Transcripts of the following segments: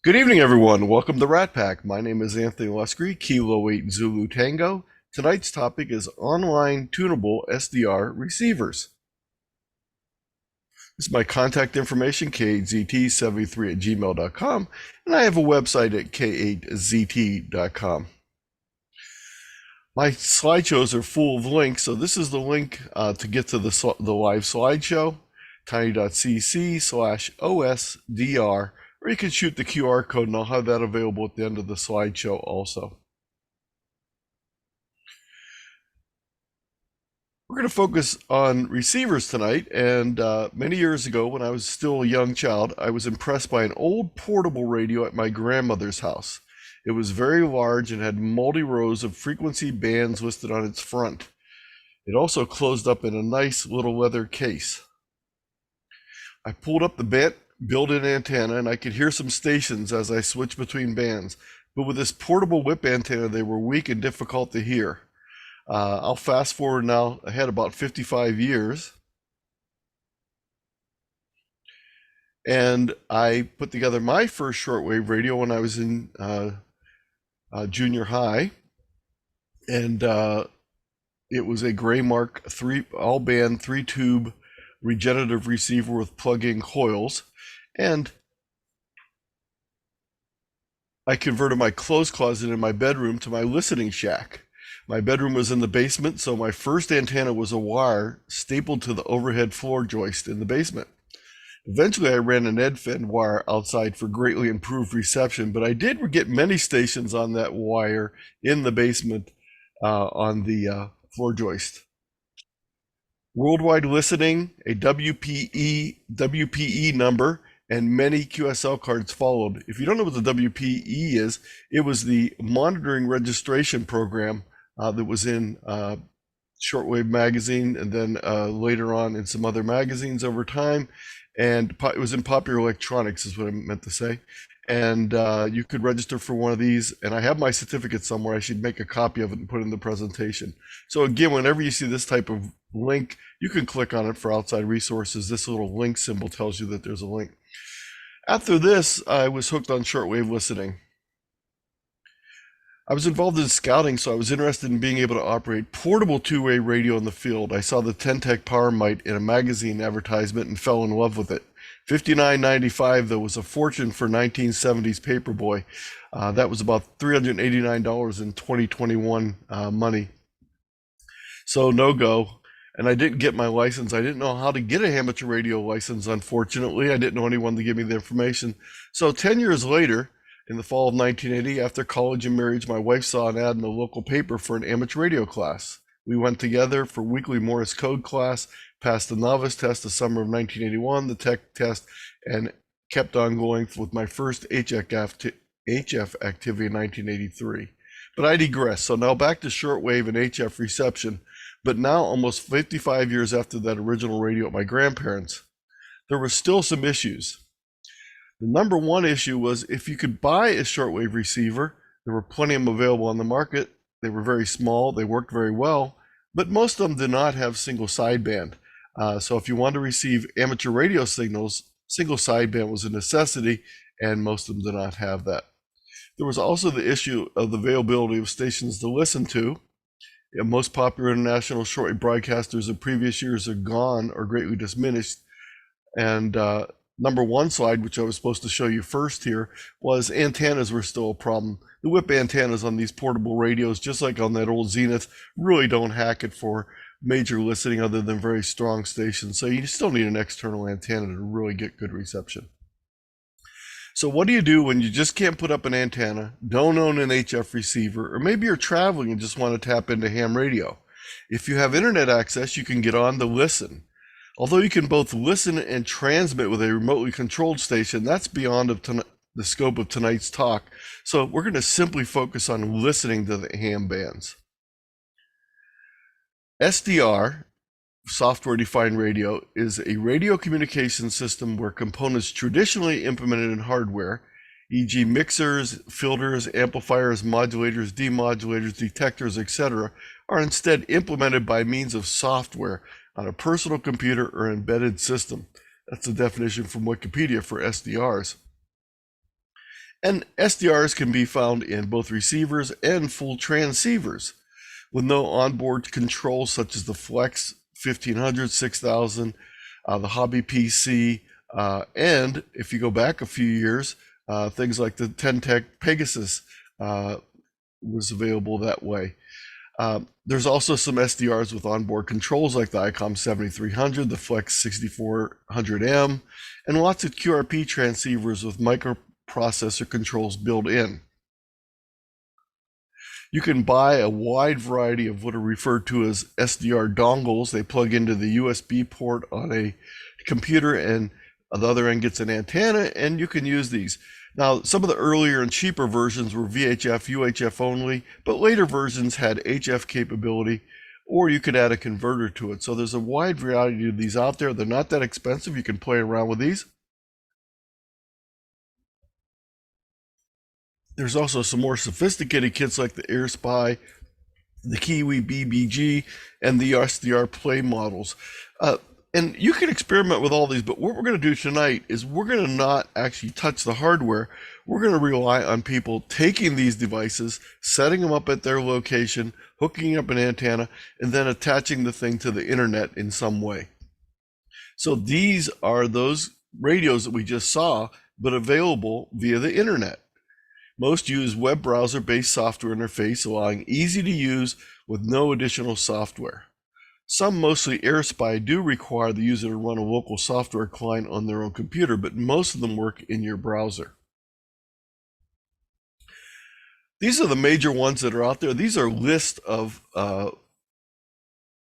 Good evening, everyone. Welcome to RATPAC. My name is Anthony Luscre, Kilo 8 Zulu Tango. Tonight's topic is online tunable SDR receivers. This is my contact information, kzt73@gmail.com, and I have a website at k8zt.com. My slideshows are full of links, so this is the link to get to the live slideshow, tiny.cc/osdr, or you can shoot the QR code and I'll have that available at the end of the slideshow also. We're going to focus on receivers tonight, and many years ago when I was still a young child, I was impressed by an old portable radio at my grandmother's house. It was very large and had multi rows of frequency bands listed on its front. It also closed up in a nice little leather case. I pulled up the built-in antenna and I could hear some stations as I switched between bands, but with this portable whip antenna they were weak and difficult to hear. I'll fast forward now ahead about 55 years, and I put together my first shortwave radio when I was in junior high, and it was a Gray Mark all band 3-tube regenerative receiver with plug-in coils, and I converted my clothes closet in my bedroom to my listening shack. My bedroom was in the basement, so my first antenna was a wire stapled to the overhead floor joist in the basement. Eventually, I ran an EdFed wire outside for greatly improved reception, but I did get many stations on that wire in the basement on the floor joist. Worldwide listening, a WPE number, and many QSL cards followed. If you don't know what the WPE is, it was the monitoring registration program that was in Shortwave magazine, and then later on in some other magazines over time. And it was in Popular Electronics is what I meant to say. And you could register for one of these, and I have my certificate somewhere. I should make a copy of it and put it in the presentation. So again, whenever you see this type of link, you can click on it for outside resources. This little link symbol tells you that there's a link. After this, I was hooked on shortwave listening. I was involved in scouting, so I was interested in being able to operate portable two-way radio in the field. I saw the Ten-Tech Power Mite in a magazine advertisement and fell in love with it. $59.95, though, was a fortune for 1970s paperboy. That was about $389 in 2021 money. So no go. And I didn't get my license. I didn't know how to get a amateur radio license, unfortunately. I didn't know anyone to give me the information. So 10 years later, in the fall of 1980, after college and marriage, my wife saw an ad in the local paper for an amateur radio class. We went together for weekly Morse code class, passed the novice test the summer of 1981, the tech test, and kept on going with my first HF activity in 1983. But I digress. So now back to shortwave and HF reception. But now, almost 55 years after that original radio at my grandparents', there were still some issues. The number one issue was if you could buy a shortwave receiver, there were plenty of them available on the market. They were very small, they worked very well, but most of them did not have single sideband. So if you wanted to receive amateur radio signals, single sideband was a necessity, and most of them did not have that. There was also the issue of the availability of stations to listen to. Most popular international shortwave broadcasters of previous years are gone or greatly diminished. And number one slide, which I was supposed to show you first here, was antennas were still a problem. The whip antennas on these portable radios, just like on that old Zenith, really don't hack it for major listening other than very strong stations. So you still need an external antenna to really get good reception. So what do you do when you just can't put up an antenna, don't own an HF receiver, or maybe you're traveling and just want to tap into ham radio? If you have internet access, you can get on to listen. Although you can both listen and transmit with a remotely controlled station, that's beyond the scope of tonight's talk. So we're going to simply focus on listening to the ham bands. SDR, software-defined radio, is a radio communication system where components traditionally implemented in hardware, e.g. mixers, filters, amplifiers, modulators, demodulators, detectors, etc., are instead implemented by means of software on a personal computer or embedded system. That's the definition from Wikipedia for SDRs. And SDRs can be found in both receivers and full transceivers with no onboard controls such as the Flex 1500, 6000, the Hobby PC, and if you go back a few years, things like the Ten-Tech Pegasus was available that way. There's also some SDRs with onboard controls like the ICOM 7300, the Flex 6400M, and lots of QRP transceivers with microprocessor controls built in. You can buy a wide variety of what are referred to as SDR dongles. They plug into the USB port on a computer and the other end gets an antenna, and you can use these. Now, some of the earlier and cheaper versions were VHF, UHF only, but later versions had HF capability, or you could add a converter to it. So there's a wide variety of these out there. They're not that expensive. You can play around with these. There's also some more sophisticated kits like the AirSpy, the Kiwi BBG, and the SDR Play models. And you can experiment with all these, but what we're going to do tonight is we're going to not actually touch the hardware. We're going to rely on people taking these devices, setting them up at their location, hooking up an antenna, and then attaching the thing to the internet in some way. So these are those radios that we just saw, but available via the internet. Most use web browser-based software interface, allowing easy to use with no additional software. Some, mostly AirSpy, do require the user to run a local software client on their own computer, but most of them work in your browser. These are the major ones that are out there. These are a list of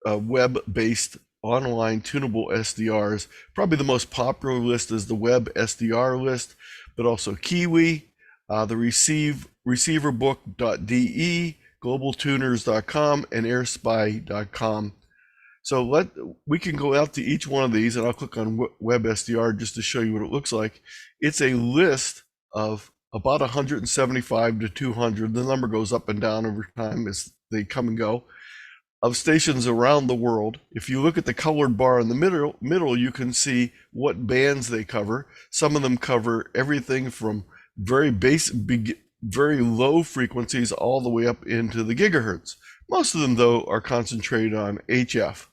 web-based online tunable SDRs. Probably the most popular list is the web SDR list, but also Kiwi, the receiverbook.de, globaltuners.com, and airspy.com. So we can go out to each one of these, and I'll click on Web SDR just to show you what it looks like. It's a list of about 175 to 200. The number goes up and down over time as they come and go, of stations around the world. If you look at the colored bar in the middle, you can see what bands they cover. Some of them cover everything from very low frequencies all the way up into the gigahertz. Most of them, though, are concentrated on HF.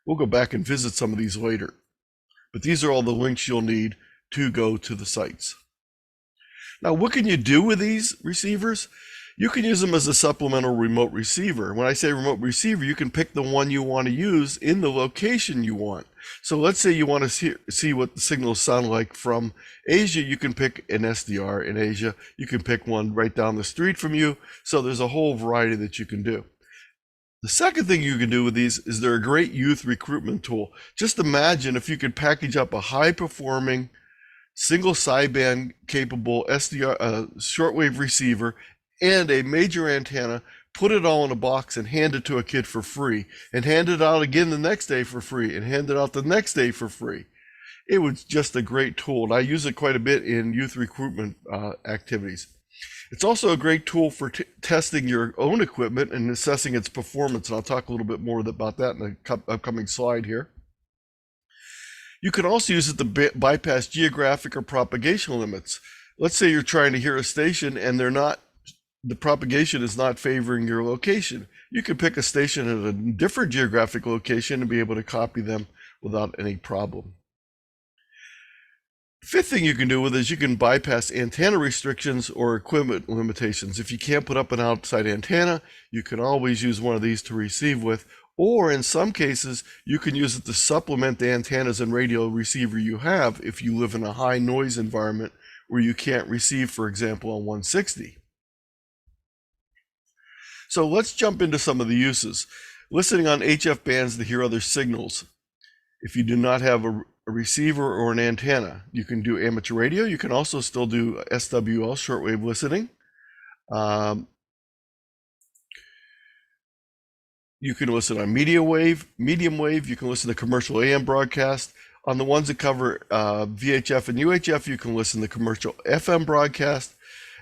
We'll go back and visit some of these later. But these are all the links you'll need to go to the sites. Now, what can you do with these receivers? You can use them as a supplemental remote receiver. When I say remote receiver, you can pick the one you want to use in the location you want. So let's say you want to see what the signals sound like from Asia. You can pick an SDR in Asia. You can pick one right down the street from you. So there's a whole variety that you can do. The second thing you can do with these is they're a great youth recruitment tool. Just imagine if you could package up a high-performing, single sideband capable SDR shortwave receiver and a major antenna, put it all in a box and hand it to a kid for free, and hand it out again the next day for free, and hand it out the next day for free. It was just a great tool, and I use it quite a bit in youth recruitment activities. It's also a great tool for testing your own equipment and assessing its performance, and I'll talk a little bit more about that in the upcoming slide here. You can also use it to bypass geographic or propagation limits. Let's say you're trying to hear a station and the propagation is not favoring your location. You could pick a station at a different geographic location and be able to copy them without any problem. Fifth thing you can do with it is you can bypass antenna restrictions or equipment limitations. If you can't put up an outside antenna, you can always use one of these to receive with, or in some cases, you can use it to supplement the antennas and radio receiver you have if you live in a high noise environment where you can't receive, for example, on 160. So let's jump into some of the uses. Listening on HF bands to hear other signals. If you do not have a receiver or an antenna, you can do amateur radio. You can also still do SWL, shortwave listening. You can listen on medium wave. You can listen to commercial AM broadcast. On the ones that cover VHF and UHF, you can listen to commercial FM broadcast.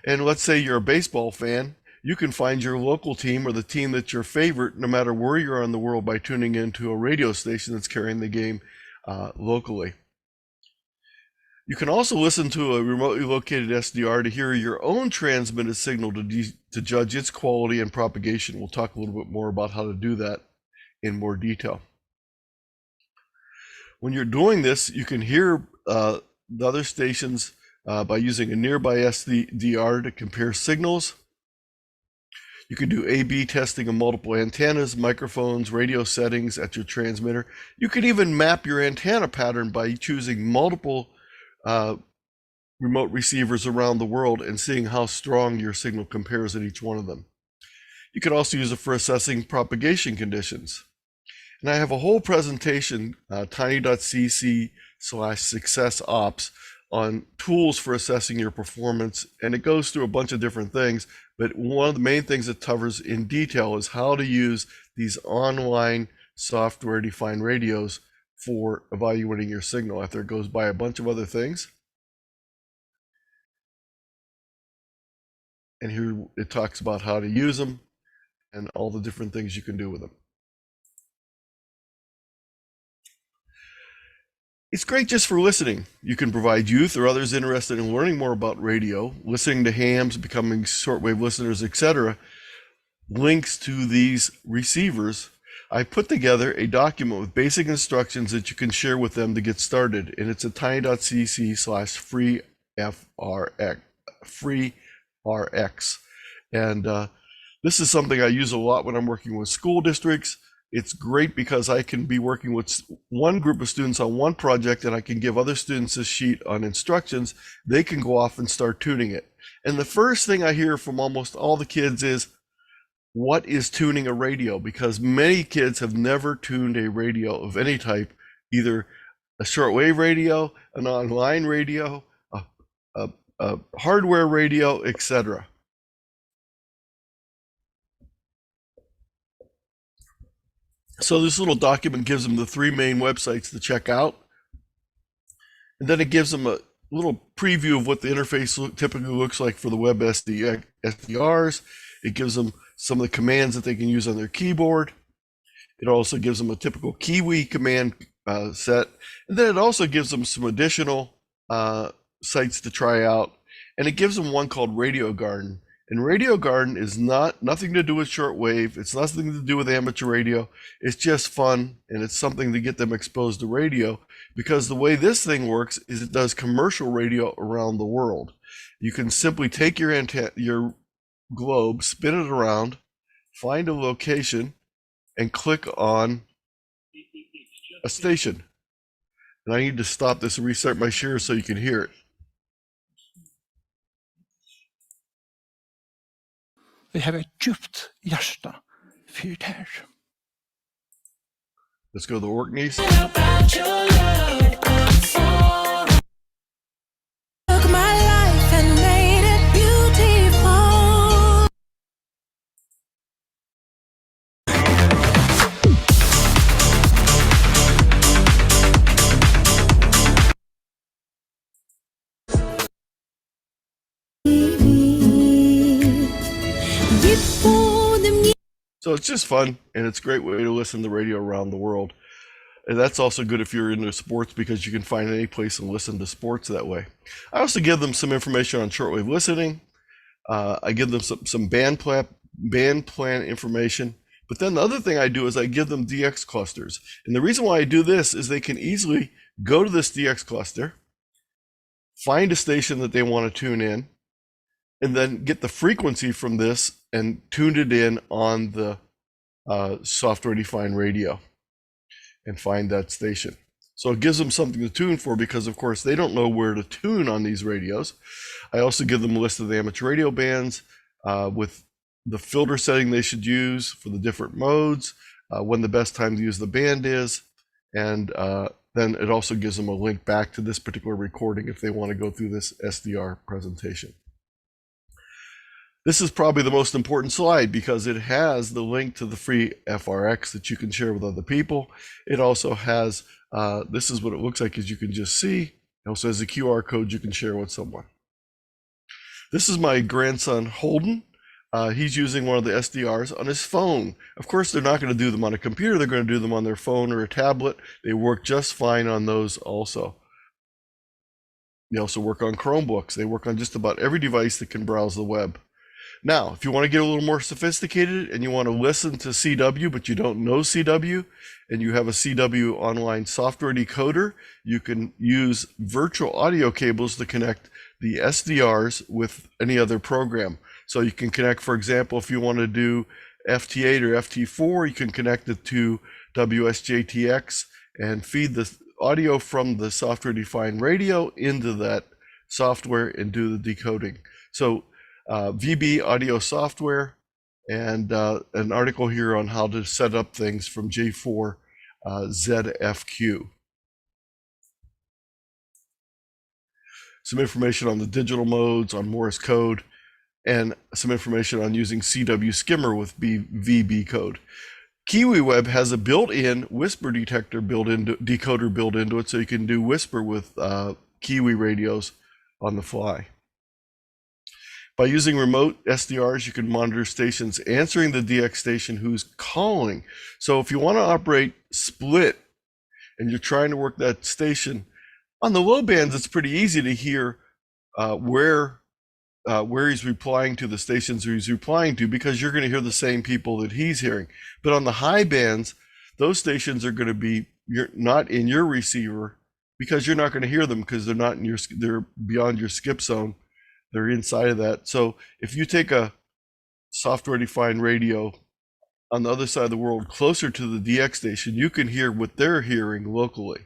And let's say you're a baseball fan, you can find your local team or the team that's your favorite, no matter where you are in the world, by tuning into a radio station that's carrying the game locally. You can also listen to a remotely located SDR to hear your own transmitted signal to judge its quality and propagation. We'll talk a little bit more about how to do that in more detail. When you're doing this, you can hear the other stations by using a nearby SDR to compare signals. You can do A/B testing of multiple antennas, microphones, radio settings at your transmitter. You can even map your antenna pattern by choosing multiple remote receivers around the world and seeing how strong your signal compares at each one of them. You can also use it for assessing propagation conditions. And I have a whole presentation, tiny.cc/successops, on tools for assessing your performance, and it goes through a bunch of different things, but one of the main things it covers in detail is how to use these online software-defined radios for evaluating your signal after it goes by a bunch of other things. And here it talks about how to use them and all the different things you can do with them. It's great just for listening. You can provide youth or others interested in learning more about radio, listening to hams, becoming shortwave listeners, etc. Links to these receivers. I put together a document with basic instructions that you can share with them to get started, and it's at tiny.cc/freerx. And this is something I use a lot when I'm working with school districts. It's great because I can be working with one group of students on one project, and I can give other students a sheet on instructions. They can go off and start tuning it. And the first thing I hear from almost all the kids is, what is tuning a radio? Because many kids have never tuned a radio of any type, either a shortwave radio, an online radio, a hardware radio, etc. So this little document gives them the three main websites to check out. And then it gives them a little preview of what the interface typically looks like for the web SDRs. It gives them some of the commands that they can use on their keyboard. It also gives them a typical Kiwi command set. And then it also gives them some additional sites to try out. And it gives them one called Radio Garden. And Radio Garden is nothing to do with shortwave. It's nothing to do with amateur radio. It's just fun, and it's something to get them exposed to radio, because the way this thing works is it does commercial radio around the world. You can simply take your globe, spin it around, find a location, and click on a station. And I need to stop this and restart my share so you can hear it. Vi har ett djupt hjärta för det här. Let's go to the Orkneys. So it's just fun, and it's a great way to listen to radio around the world. And that's also good if you're into sports, because you can find any place and listen to sports that way. I also give them some information on shortwave listening. I give them some band plan information. But then the other thing I do is I give them DX clusters. And the reason why I do this is they can easily go to this DX cluster, find a station that they want to tune in, and then get the frequency from this and tune it in on the software-defined radio and find that station. So it gives them something to tune for, because of course they don't know where to tune on these radios. I also give them a list of the amateur radio bands with the filter setting they should use for the different modes, when the best time to use the band is, and then it also gives them a link back to this particular recording if they want to go through this SDR presentation. This is probably the most important slide, because it has the link to the free FRX that you can share with other people. It also has, this is what it looks like, as you can just see. It also has a QR code you can share with someone. This is my grandson, Holden. He's using one of the SDRs on his phone. Of course, they're not going to do them on a computer. They're going to do them on their phone or a tablet. They work just fine on those also. They also work on Chromebooks. They work on just about every device that can browse the web. Now, if you want to get a little more sophisticated and you want to listen to CW, but you don't know CW, and you have a CW online software decoder, you can use virtual audio cables to connect the SDRs with any other program. So you can connect, for example, if you want to do FT8 or FT4, you can connect it to WSJTX and feed the audio from the software-defined radio into that software and do the decoding. So VB audio software, and an article here on how to set up things from J4 ZFQ. Some information on the digital modes, on Morse code, and some information on using CW skimmer with VB code. KiwiWeb has a built-in whisper detector decoder built into it, so you can do whisper with Kiwi radios on the fly. By using remote SDRs, you can monitor stations answering the DX station who's calling. So if you want to operate split and you're trying to work that station, on the low bands, it's pretty easy to hear where he's replying to, the stations he's replying to, because you're going to hear the same people that he's hearing. But on the high bands, those stations are going to be not in your receiver, because you're not going to hear them, because they're beyond your skip zone. They're inside of that. So if you take a software-defined radio on the other side of the world closer to the DX station, you can hear what they're hearing locally.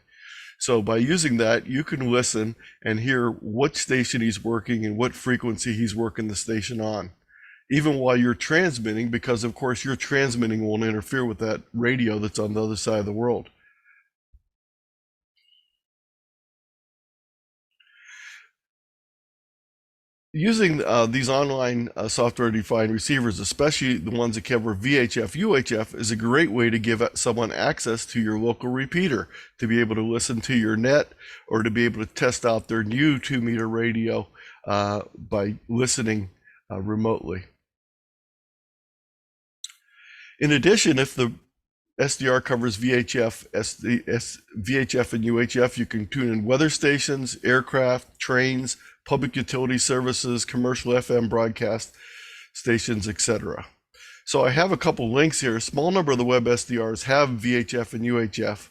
So by using that, you can listen and hear what station he's working and what frequency he's working the station on, even while you're transmitting, because of course your transmitting won't interfere with that radio that's on the other side of the world. Using these online software-defined receivers, especially the ones that cover VHF, UHF, is a great way to give someone access to your local repeater, to be able to listen to your net, or to be able to test out their new 2-meter radio by listening remotely. In addition, if the SDR covers VHF and UHF, you can tune in weather stations, aircraft, trains, public utility services, commercial FM broadcast stations, etc. So I have a couple links here. A small number of the web SDRs have VHF and UHF.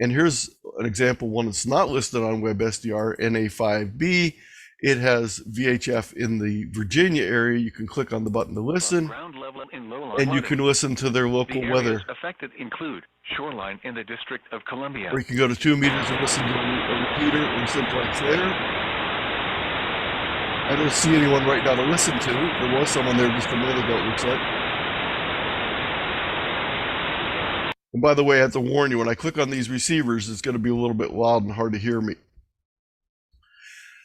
And here's an example, one that's not listed on WebSDR, NA5B. It has VHF in the Virginia area. You can click on the button to listen, and you can listen to their local weather. Affected include shoreline in the District of Columbia. Or you can go to 2 meters and listen to a repeater in simplex there. I don't see anyone right now to listen to. There was someone there just a minute ago, it looks like. And by the way, I have to warn you, when I click on these receivers, it's going to be a little bit loud and hard to hear me.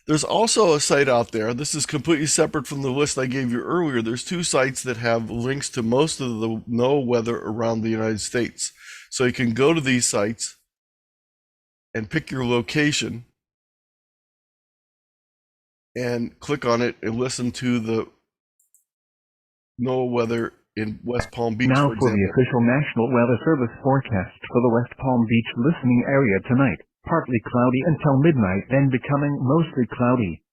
There's also a site out there. This is completely separate from the list I gave you earlier. There's 2 sites that have links to most of the NOAA weather around the United States. So you can go to these sites and pick your location and click on it and listen to the NOAA weather in West Palm Beach, now for for example. the official National Weather Service forecast for the West Palm Beach listening area tonight. Partly cloudy until midnight, then becoming mostly cloudy.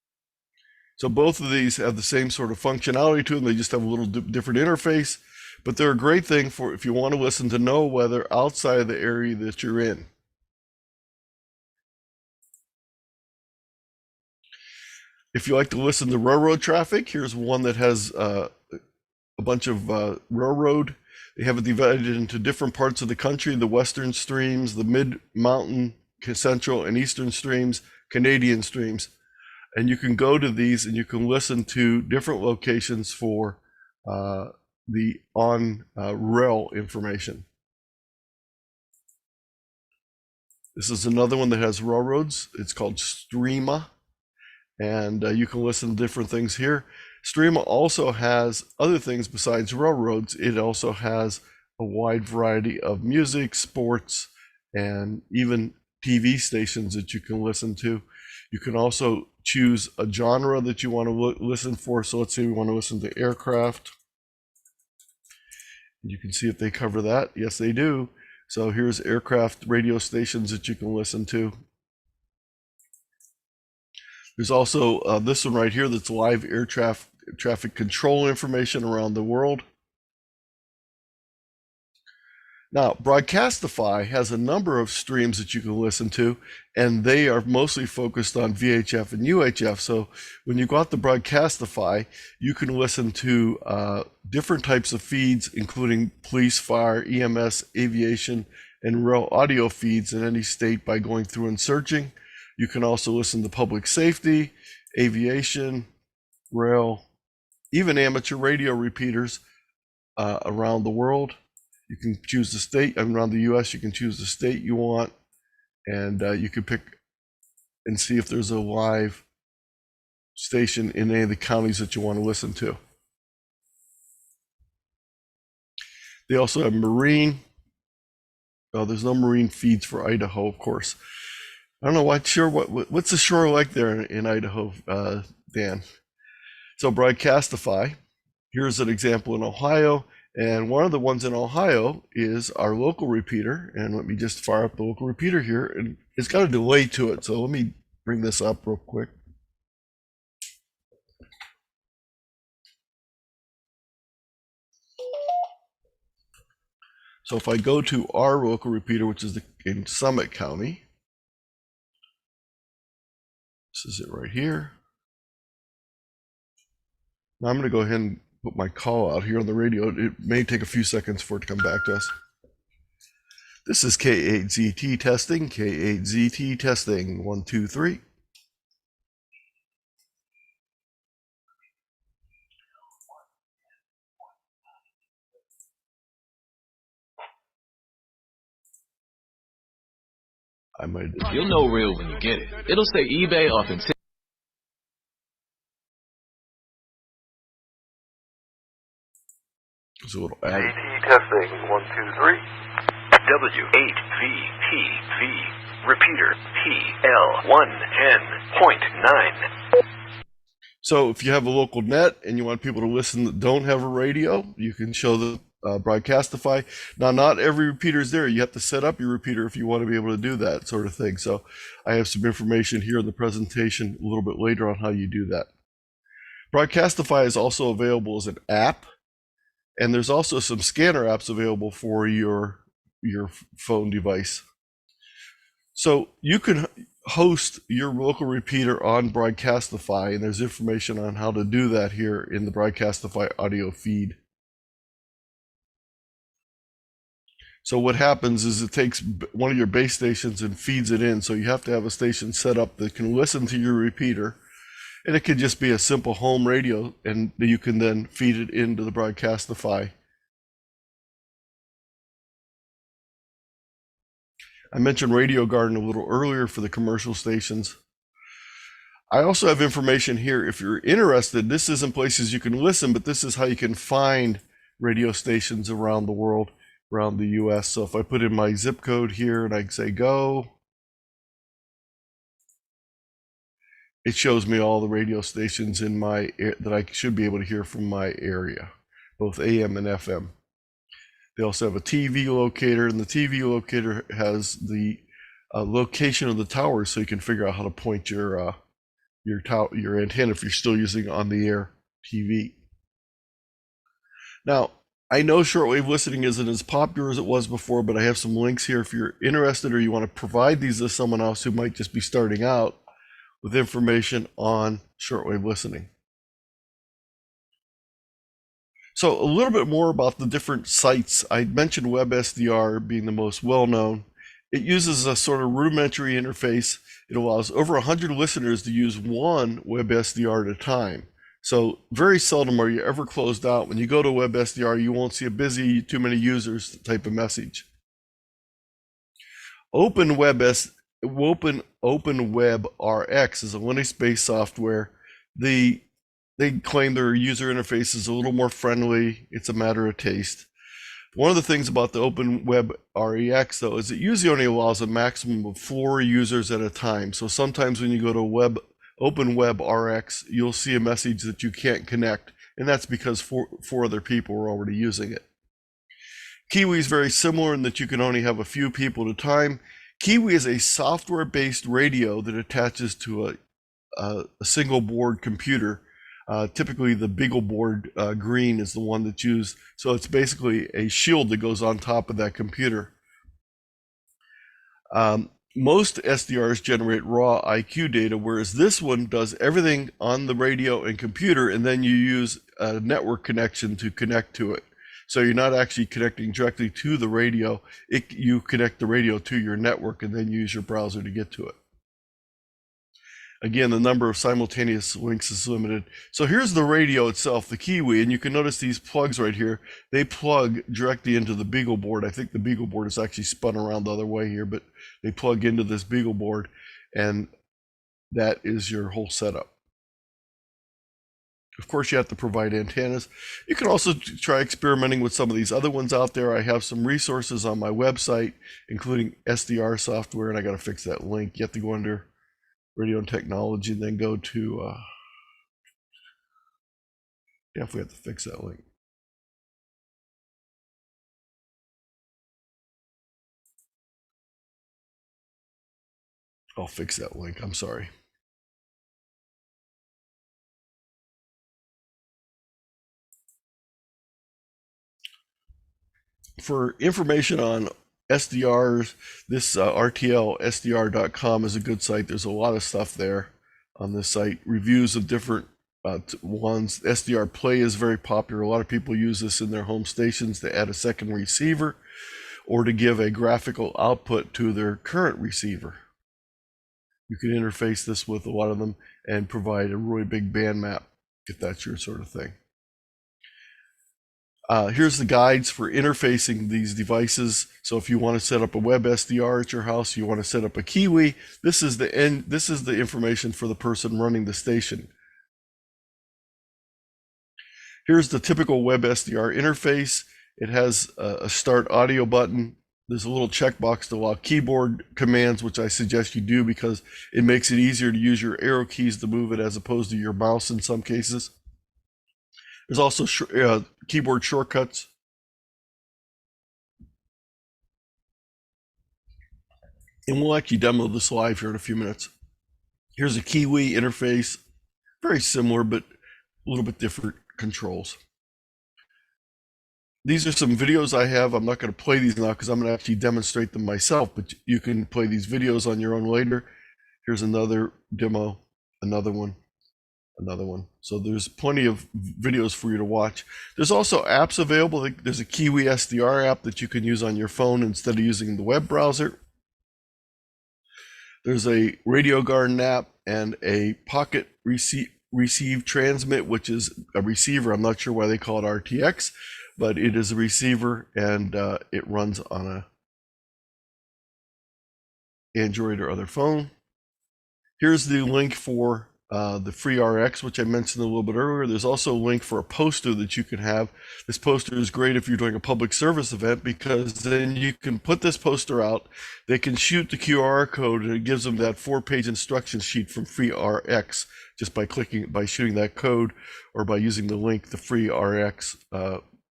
So both of these have the same sort of functionality to them. They just have a little different interface, but they're a great thing for if you want to listen to NOAA weather outside of the area that you're in. If you like to listen to railroad traffic, here's one that has a bunch of railroad. They have it divided into different parts of the country: the western streams, the mid-mountain, central and eastern streams, Canadian streams. And you can go to these and you can listen to different locations for the on-rail information. This is another one that has railroads. It's called Streama, and you can listen to different things here. Streama also has other things besides railroads. It also has a wide variety of music, sports, and even TV stations that you can listen to. You can also choose a genre that you want to listen for. So let's say we want to listen to aircraft. You can see if they cover that. Yes, they do. So here's aircraft radio stations that you can listen to. There's also this one right here that's live air traffic control information around the world. Now, Broadcastify has a number of streams that you can listen to, and they are mostly focused on VHF and UHF. So when you go out to Broadcastify, you can listen to different types of feeds, including police, fire, EMS, aviation, and rail audio feeds in any state by going through and searching. You can also listen to public safety, aviation, rail, even amateur radio repeaters around the world. You can choose the state. Around the U.S., you can choose the state you want, and you can pick and see if there's a live station in any of the counties that you want to listen to. They also have marine. Oh, there's no marine feeds for Idaho, of course. I don't know what's the shore like there in Idaho, Dan. So Broadcastify. Here's an example in Ohio. And one of the ones in Ohio is our local repeater. And let me just fire up the local repeater here. And it's got a delay to it. So let me bring this up real quick. So if I go to our local repeater, which is in Summit County, this is it right here. Now I'm going to go ahead and put my call out here on the radio. It may take a few seconds for it to come back to us. This is K8ZT testing, K8ZT testing, 1, 2, 3. I might. You'll know real when you get it. It'll say eBay authentic. There's a little ad. AT testing, 1, 2, 3. W8VPV. Repeater PL110.9. So if you have a local net and you want people to listen that don't have a radio, you can show the Broadcastify. Now, not every repeater is there. You have to set up your repeater if you want to be able to do that sort of thing. So I have some information here in the presentation a little bit later on how you do that. Broadcastify is also available as an app, and there's also some scanner apps available for your phone device. So you can host your local repeater on Broadcastify, and there's information on how to do that here in the Broadcastify audio feed. So what happens is it takes one of your base stations and feeds it in. So you have to have a station set up that can listen to your repeater. And it could just be a simple home radio, and you can then feed it into the Broadcastify. I mentioned Radio Garden a little earlier for the commercial stations. I also have information here. If you're interested, this isn't places you can listen, but this is how you can find radio stations around the world, around the US. So if I put in my zip code here and I say go, it shows me all the radio stations in my that I should be able to hear from my area, both AM and FM. They also have a TV locator, and the TV locator has the location of the tower, so you can figure out how to point your antenna if you're still using on-the-air TV. Now, I know shortwave listening isn't as popular as it was before, but I have some links here if you're interested or you want to provide these to someone else who might just be starting out with information on shortwave listening. So a little bit more about the different sites. I mentioned WebSDR being the most well-known. It uses a sort of rudimentary interface. It allows over 100 listeners to use one WebSDR at a time. So very seldom are you ever closed out. When you go to WebSDR, you won't see a busy, too many users type of message. OpenWebRx is a Linux-based software. They claim their user interface is a little more friendly. It's a matter of taste. One of the things about the OpenWebRx, though, is it usually only allows a maximum of 4 users at a time. So sometimes when you go to OpenWebRx, you'll see a message that you can't connect, and that's because 4 other people are already using it. Kiwi is very similar in that you can only have a few people at a time. Kiwi is a software-based radio that attaches to a a single board computer. Typically, the Beagle board green is the one that's used. So it's basically a shield that goes on top of that computer. Most SDRs generate raw IQ data, whereas this one does everything on the radio and computer, and then you use a network connection to connect to it. So you're not actually connecting directly to the radio. You connect the radio to your network and then use your browser to get to it. Again, the number of simultaneous links is limited. So here's the radio itself, the Kiwi, and you can notice these plugs right here. They plug directly into the Beagle board. I think the Beagle board is actually spun around the other way here, but they plug into this Beagle board, and that is your whole setup. Of course, you have to provide antennas. You can also try experimenting with some of these other ones out there. I have some resources on my website, including SDR software, and I got to fix that link. You have to go under Radio and Technology, and then go to, yeah, if we have to fix that link. I'll fix that link, I'm sorry. For information on SDRs, this RTLSDR.com is a good site. There's a lot of stuff there on this site. Reviews of different ones. SDR Play is very popular. A lot of people use this in their home stations to add a second receiver or to give a graphical output to their current receiver. You can interface this with a lot of them and provide a really big band map if that's your sort of thing. Here's the guides for interfacing these devices. So if you want to set up a web SDR at your house, you want to set up a Kiwi, this is the information for the person running the station. Here's the typical web SDR interface. It has a start audio button. There's a little checkbox to allow keyboard commands, which I suggest you do because it makes it easier to use your arrow keys to move it as opposed to your mouse in some cases. There's also keyboard shortcuts. And we'll actually demo this live here in a few minutes. Here's a Kiwi interface, very similar, but a little bit different controls. These are some videos I have. I'm not going to play these now because I'm going to actually demonstrate them myself, but you can play these videos on your own later. Here's another demo, another one. So there's plenty of videos for you to watch. There's also apps available. There's a Kiwi SDR app that you can use on your phone instead of using the web browser. There's a Radio Garden app and a Pocket Receive Transmit, which is a receiver. I'm not sure why they call it RTX, but it is a receiver, and it runs on a Android or other phone. Here's the link for the free RX, which I mentioned a little bit earlier. There's also a link for a poster that you can have. This poster is great if you're doing a public service event because then you can put this poster out. They can shoot the QR code and it gives them that 4-page instruction sheet from free RX just by shooting that code or by using the link, the free RX,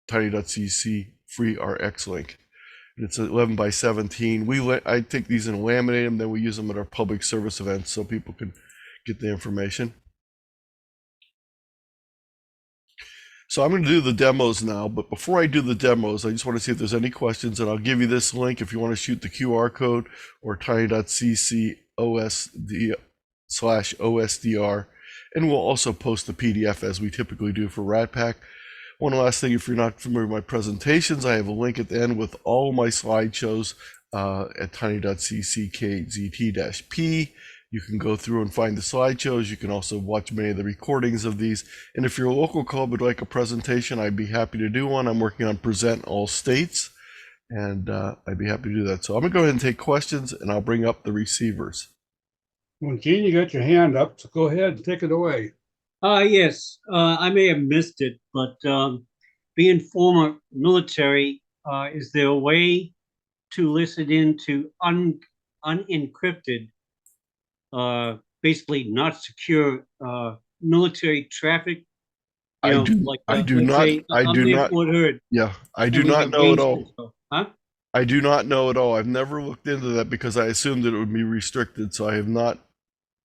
tiny.cc free RX link. And it's 11 by 17. I take these and laminate them, then we use them at our public service events so people can get the information. So I'm going to do the demos now, but before I do the demos, I just want to see if there's any questions, and I'll give you this link if you want to shoot the QR code or tiny.cc/OSDR, and we'll also post the PDF as we typically do for RATPAC. One last thing, if you're not familiar with my presentations, I have a link at the end with all my slideshows at tiny.cc/KZT-P. You can go through and find the slideshows. You can also watch many of the recordings of these. And if you're a local club would like a presentation, I'd be happy to do one. I'm working on Present All States, and I'd be happy to do that. So I'm going to go ahead and take questions, and I'll bring up the receivers. Well, Gene, you got your hand up, so go ahead and take it away. Yes, I may have missed it, but being former military, is there a way to listen into unencrypted, basically not secure military traffic? I do not know at all. Huh? I do not know at all. I've never looked into that because I assumed that it would be restricted, so I have not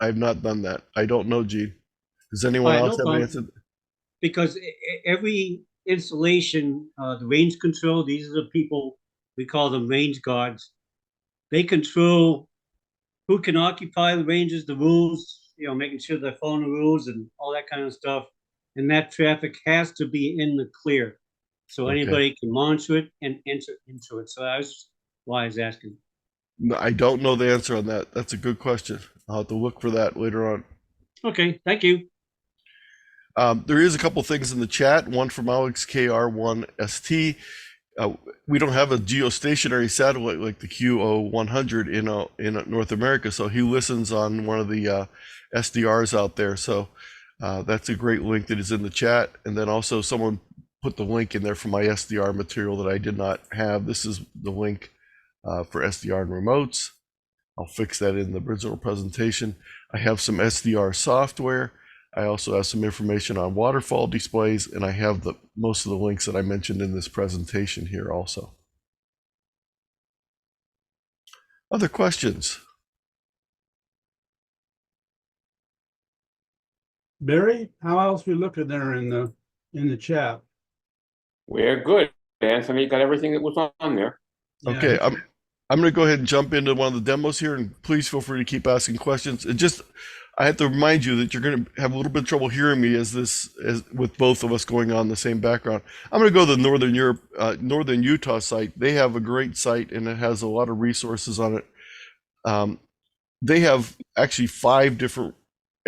I have not done that. I don't know, Gene. Does anyone All right, else no have an problem. answer? Because every installation, the range control, these are the people, we call them range guards. They control who can occupy the ranges, the rules, making sure they're following the rules and all that kind of stuff. And that traffic has to be in the clear. So Okay. anybody can monitor it and enter into it. So that's why I was asking. No, I don't know the answer on that. That's a good question. I'll have to look for that later on. Okay, thank you. There is a couple things in the chat. One from Alex KR1ST. We don't have a geostationary satellite like the QO100 in North America, so he listens on one of the SDRs out there. So that's a great link that is in the chat. And then also someone put the link in there for my SDR material that I did not have. This is the link for SDR and remotes. I'll fix that in the original presentation. I have some SDR software. I also have some information on waterfall displays, and I have most of the links that I mentioned in this presentation here also. Other questions? Barry, how else we looking there in the chat? We're good. Anthony got everything that was on there. Yeah, Okay, I'm going to go ahead and jump into one of the demos here, and please feel free to keep asking questions. I have to remind you that you're going to have a little bit of trouble hearing me as with both of us going on the same background. I'm going to go to the Northern Utah site. They have a great site, and it has a lot of resources on it. They have actually 5 different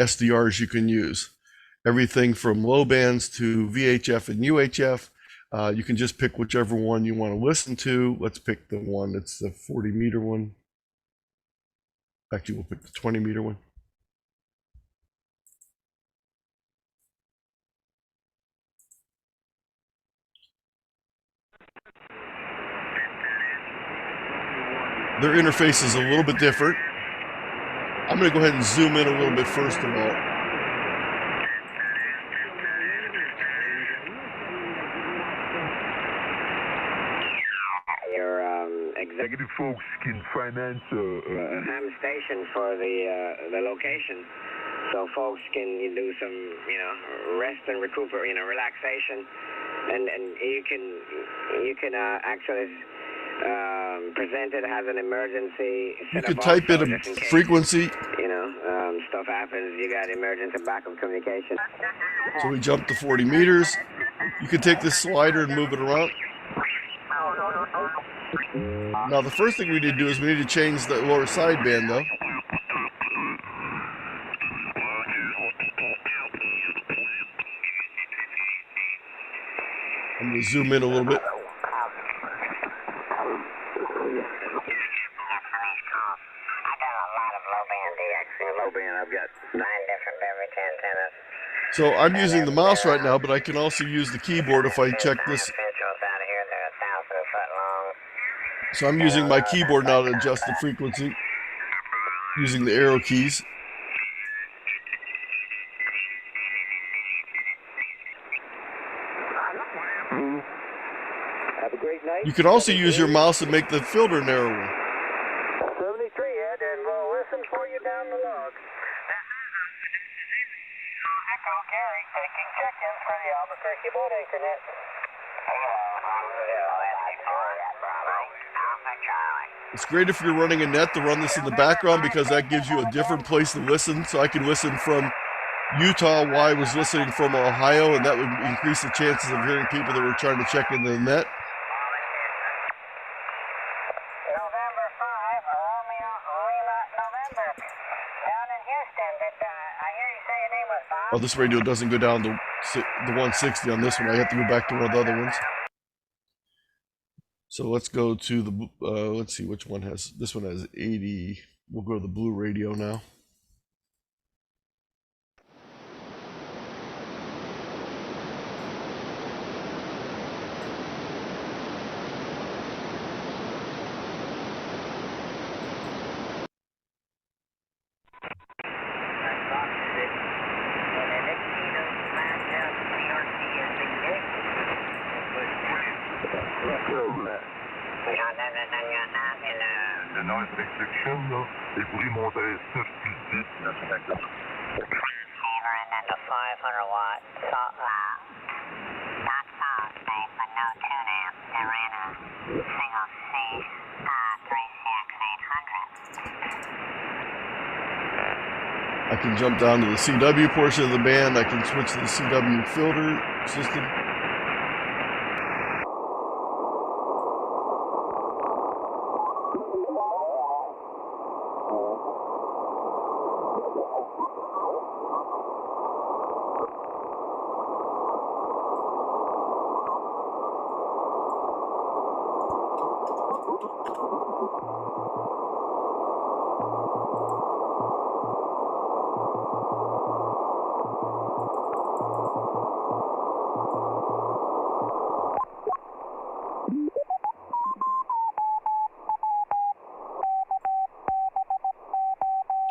SDRs you can use. Everything from low bands to VHF and UHF. You can just pick whichever one you want to listen to. Let's pick the one that's the 40 meter one. Actually, we'll pick the 20 meter one. Their interface is a little bit different. I'm going to go ahead and zoom in a little bit first of all. Executive folks can finance a ham station for the location, so folks can do some rest and relaxation, and you can actually present it as an emergency. You can type in a frequency. Stuff happens. You got emergency backup communication. So we jump to 40 meters. You can take this slider and move it around. Now the first thing we need to do is we need to change the lower sideband though. I'm going to zoom in a little bit. I've got 9 different beverage antennas. So I'm using the mouse right now, but I can also use the keyboard if I check this. So I'm using my keyboard now to adjust the frequency using the arrow keys. Have a great night. You can also use your mouse and make the filter narrower. 73 Ed, and we'll listen for you down the log. Echo Gary taking check-ins for the Albuquerque boat anchornet. It's great if you're running a net to run this in the background because that gives you a different place to listen. So I can listen from Utah while I was listening from Ohio, and that would increase the chances of hearing people that were trying to check into the net. November 5, Romeo, Lima, November. Down in Houston, I hear you say your name was Bob? Oh, this radio doesn't go down to the 160 on this one. I have to go back to one of the other ones. So let's go to the, let's see which one has, this one has 80. We'll go to the blue radio now. noise restriction et pour y monter sur le spectre. Transceiver into the 500 watt salt not solid state, but no tune amp. They ran a single C3CX800. I can jump down to the CW portion of the band. I can switch to the CW filter system.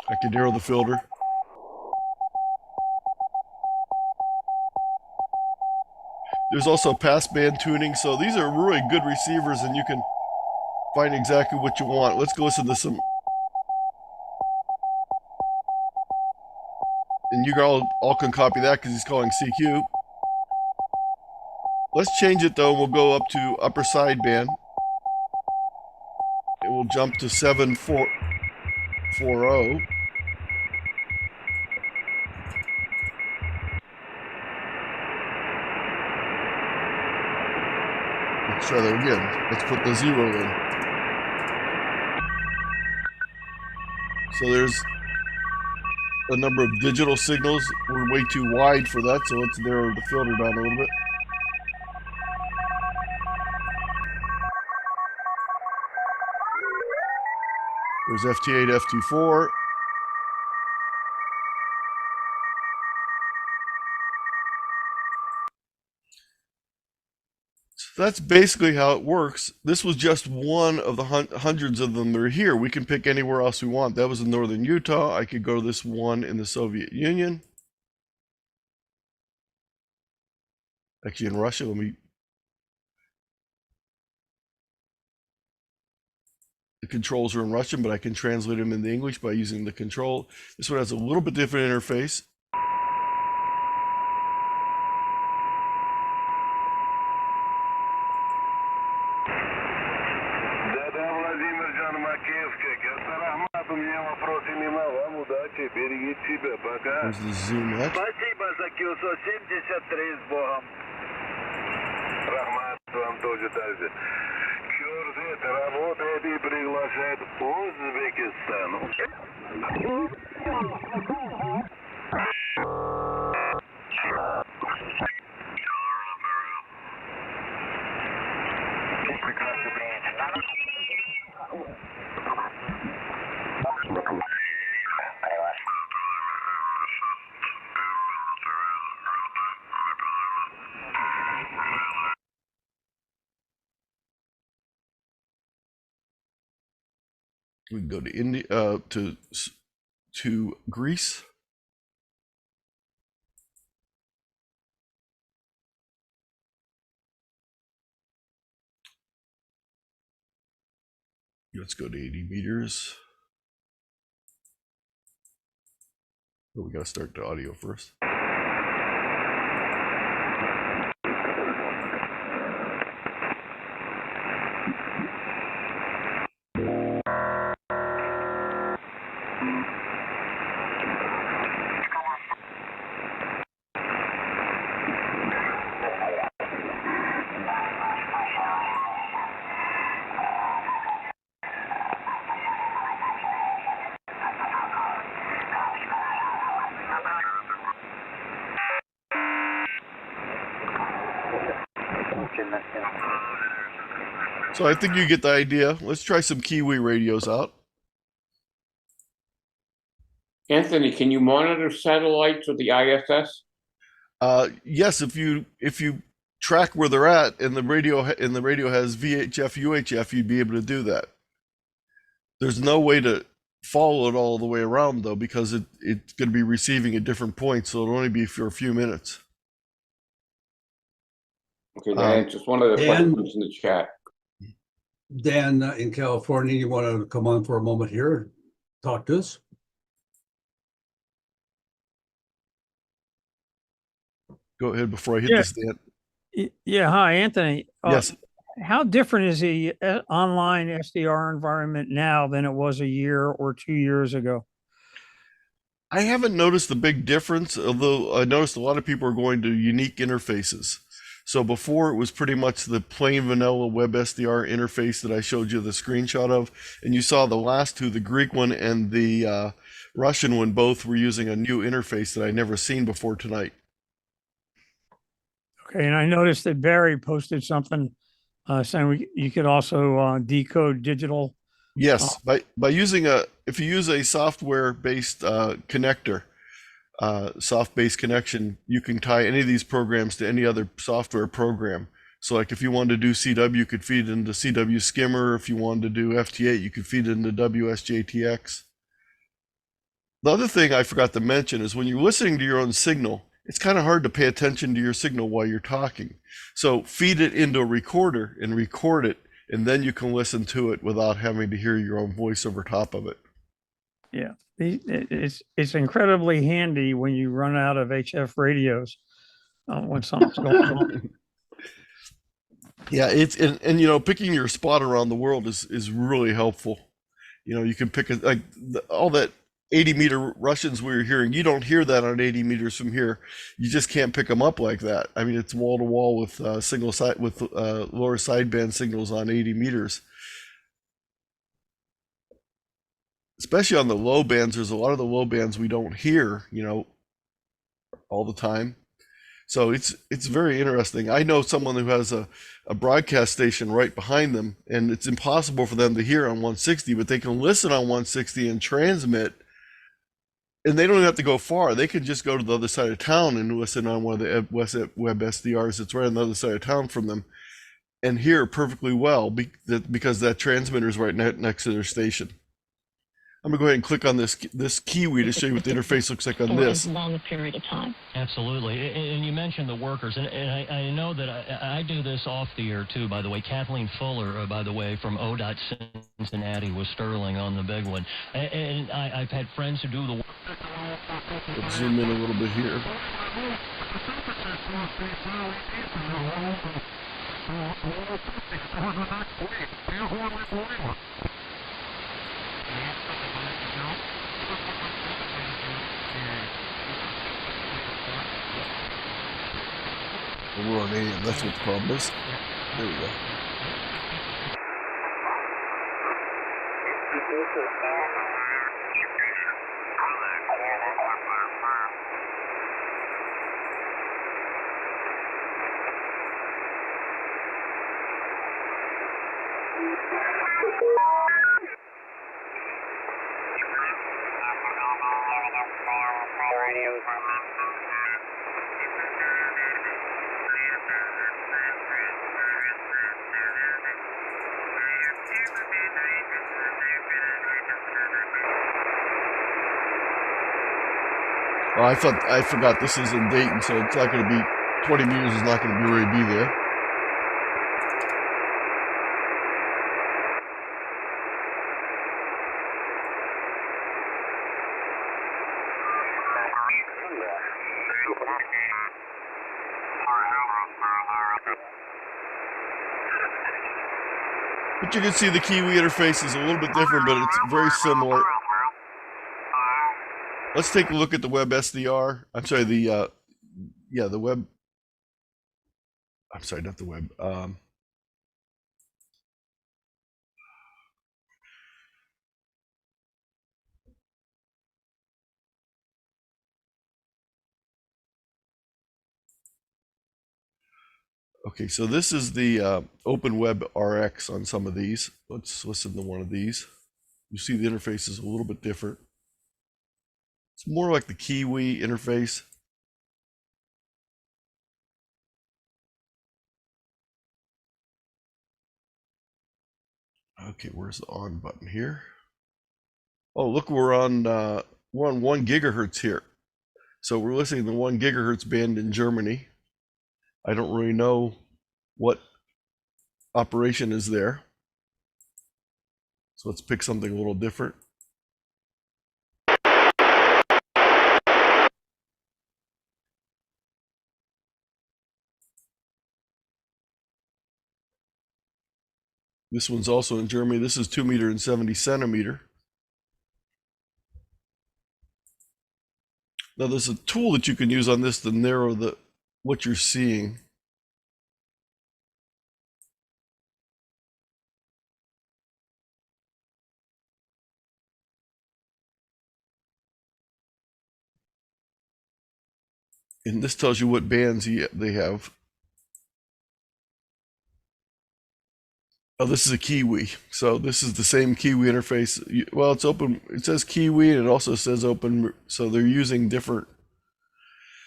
I can narrow the filter. There's also passband tuning, so these are really good receivers and you can find exactly what you want. Let's go listen to some. And you all can copy that because he's calling CQ. Let's change it though, and we'll go up to upper sideband. It will jump to 7440. Let's try that again. Let's put the 0 in. So there's a number of digital signals. We're way too wide for that, so let's narrow the filter down a little bit. There's FT8, FT4. So that's basically how it works. This was just one of the hundreds of them that are here. We can pick anywhere else we want. That was in northern Utah. I could go to this one in the Soviet Union. Actually in Russia, the controls are in Russian, but I can translate them into English by using the control. This one has a little bit different interface. There's the zoom X. Спасибо за Q173 с Богом. Рахмат вам тоже так же. Кюрзет работает и приглашает Узбекистану. We can go to India, to Greece. Let's go to 80 meters. But we got to start the audio first. So I think you get the idea. Let's try some Kiwi radios out. Anthony, can you monitor satellites with the ISS? Yes, if you track where they're at and the radio has VHF, UHF, you'd be able to do that. There's no way to follow it all the way around though, because it's going to be receiving at different points, so it'll only be for a few minutes. Okay, that answers one of the questions in the chat. Dan, in California, you want to come on for a moment here and talk to us? Go ahead before I hit Yeah. this, Dan. Yeah. Hi, Anthony. Yes. How different is the online SDR environment now than it was a year or 2 years ago? I haven't noticed a big difference, although I noticed a lot of people are going to unique interfaces. So before it was pretty much the plain vanilla web SDR interface that I showed you the screenshot of, and you saw the last two, the Greek one and the Russian one, both were using a new interface that I never seen before tonight. Okay, and I noticed that Barry posted something saying you could also decode digital. Yes, by using if you use a software-based connector, soft-based connection, you can tie any of these programs to any other software program. So like if you wanted to do CW, you could feed it into CW Skimmer. If you wanted to do FT8, you could feed it into WSJTX. The other thing I forgot to mention is when you're listening to your own signal, it's kind of hard to pay attention to your signal while you're talking. So feed it into a recorder and record it, and then you can listen to it without having to hear your own voice over top of it. Yeah, it's incredibly handy when you run out of HF radios when something's going on. Yeah, it's and you know, picking your spot around the world is really helpful. You know, you can pick all that 80-meter Russians we were hearing. You don't hear that on 80 meters from here. You just can't pick them up like that. I mean, it's wall to wall with single side with lower sideband signals on 80 meters. Especially on the low bands, there's a lot of the low bands we don't hear, you know, all the time. So it's very interesting. I know someone who has a broadcast station right behind them, and it's impossible for them to hear on 160, but they can listen on 160 and transmit, and they don't even have to go far. They can just go to the other side of town and listen on one of the web SDRs that's right on the other side of town from them and hear perfectly well because that transmitter is right next to their station. I'm gonna go ahead and click on this Kiwi to show you what the interface looks like on this. For as long a period of time. Absolutely, and you mentioned the workers, and I know that I do this off the air too. By the way, Kathleen Fuller, by the way, from ODOT Cincinnati with Sterling on the big one, and I've had friends who do the. Let's zoom in a little bit here. We're on AM, that's what the problem is. There we go. Oh, I forgot this is in Dayton, so it's not going to be 20 meters is not going to be ready to be there. But you can see the Kiwi interface is a little bit different, but it's very similar. Let's take a look at the web SDR. I'm sorry, the web. I'm sorry, not the web. Okay, so this is the Open Web RX on some of these. Let's listen to one of these. You see the interface is a little bit different. It's more like the Kiwi interface. Okay, where's the on button here? Oh, look, we're on 1 gigahertz here. So we're listening to the 1 gigahertz band in Germany. I don't really know what operation is there. So let's pick something a little different. This one's also in Germany. This is 2 meter and 70 centimeter. Now there's a tool that you can use on this to narrow what you're seeing. And this tells you what bands they have. Oh, this is a Kiwi. So this is the same Kiwi interface. Well, it's open. It says Kiwi and it also says open. So they're using different.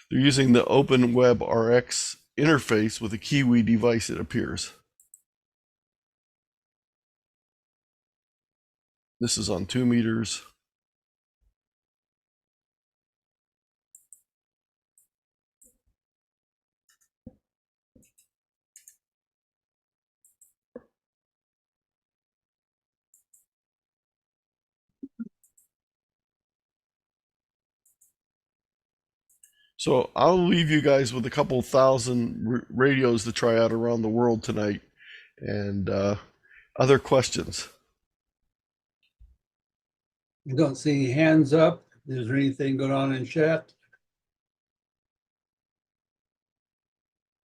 They're using the Open Web RX interface with a Kiwi device, it appears. This is on 2 meters. So I'll leave you guys with a couple thousand radios to try out around the world tonight, and other questions. I don't see any hands up. Is there anything going on in chat?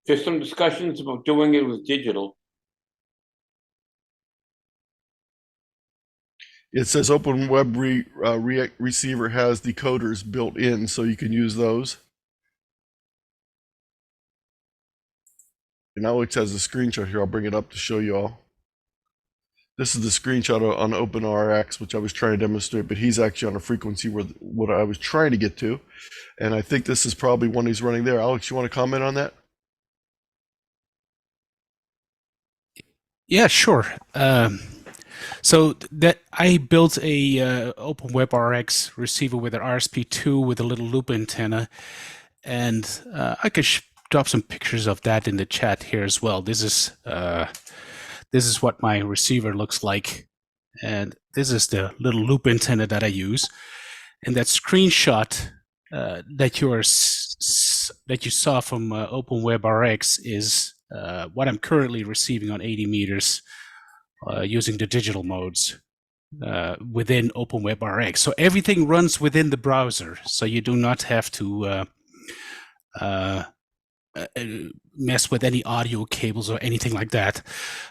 Just some discussions about doing it with digital. It says Open Web Receiver has decoders built in, so you can use those. And Alex has a screenshot here. I'll bring it up to show you all. This is the screenshot on OpenRX, which I was trying to demonstrate, but he's actually on a frequency where what I was trying to get to. And I think this is probably one he's running there. Alex, you want to comment on that? Yeah, sure. So that I built a OpenWebRX receiver with an RSP2 with a little loop antenna, and I could drop some pictures of that in the chat here as well. This is what my receiver looks like, and this is the little loop antenna that I use. And that screenshot that you saw from OpenWebRX is what I'm currently receiving on 80 meters using the digital modes within OpenWebRX. So everything runs within the browser, so you do not have to mess with any audio cables or anything like that.